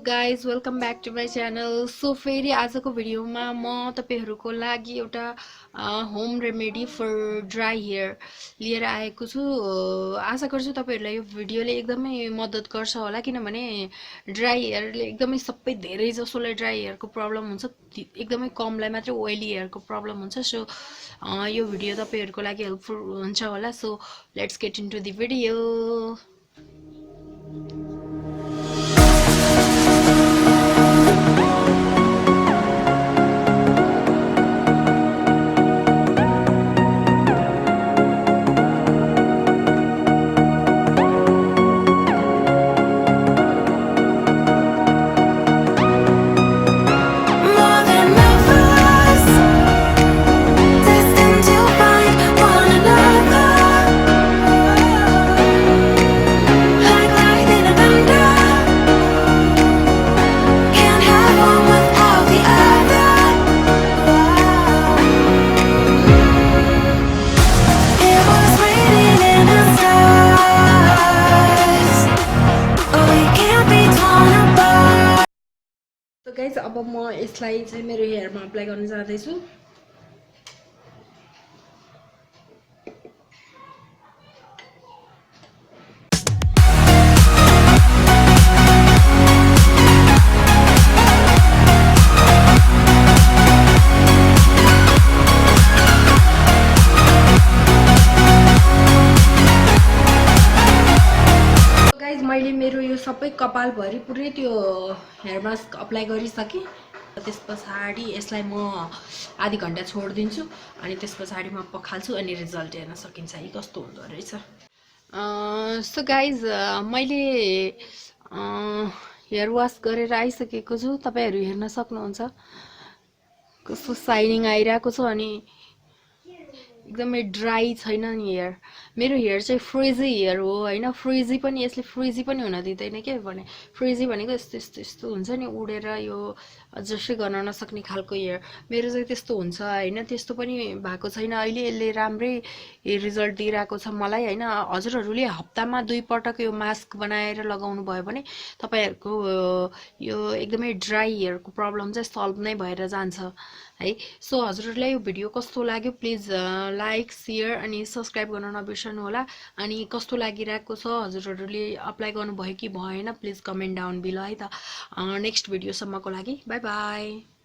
guys, welcome back to my channel. So फेरि आजको भिडियोमा म तपाईहरुको लागि एउटा home remedy for dry hair लिएर आएको छु। आशा गर्छु तपाईहरुलाई यो भिडियोले एकदमै मद्दत गर्छ होला, किनभने ड्राई हेयरले एकदमै सबै धेरै जसोलाई ड्राई हेयरको प्रब्लम हुन्छ, एकदमै कमलाई मात्र ओइली हेयरको प्रब्लम हुन्छ। सो यो भिडियो तपाईहरुको लागि हेल्पफुल हुन्छ होला। So let's get into the video. So guys, अब म यसलाई चाहिँ मेरो हेयरमा अप्लाई गर्न जाँदैछु। मैले मेरो यो सबै कपाल भरि पुरै त्यो हेयर मास्क अप्लाई गरिसके। त्यसपछि यसलाई म आधी घण्टा छोड्दिन्छु अनि त्यसपछि म पखाल्छु अनि रिजल्ट हेर्न सकिन्छ है कस्तो हुँदो रहेछ। सो गाइज, मैले हेयर वाश गरेर आइसकेको छु। तपाईहरु हेर्न सक्नुहुन्छ कस्तो शाइनिङ आइरहेको छ अनि एकदमै ड्राई छैन नि हेयर। मेरो हेयर चाहिँ फ्रिजी हेयर हो हैन, फ्रिजी पनि यसले फ्रिजी पनि हुन दिँदैन के भने। फ्रिजी भनेको यस्तो यस्तो यस्तो हुन्छ नि, उडेर यो जसै गर्न नसक्ने खालको हेयर। मेरो चाहिँ त्यस्तो हुन्छ हैन, त्यस्तो पनि भएको छैन। अहिले यसले राम्रै रिजल्ट दिइरहेको छ मलाई हैन। हजुरहरुले हप्तामा 2 पटक यो मास्क बनाएर लगाउनु भयो भने तपाईहरुको यो एकदमै ड्राई हेयरको प्रब्लम चाहिँ सल्भ नै भएर जान्छ है। सो हजुरहरुलाई यो भिडियो कस्तो लाग्यो प्लिज लाइक, शेयर अनि सब्स्क्राइब गर्न नबिर्सनु होला। अनि कस्तो लागिरहेको छ, हजुरहरुले अप्लाई गर्नु भयो कि भएन, प्लिज कमेन्ट डाउन बिलो है त। नेक्स्ट भिडियोसम्मको लागि बाइ बाइ।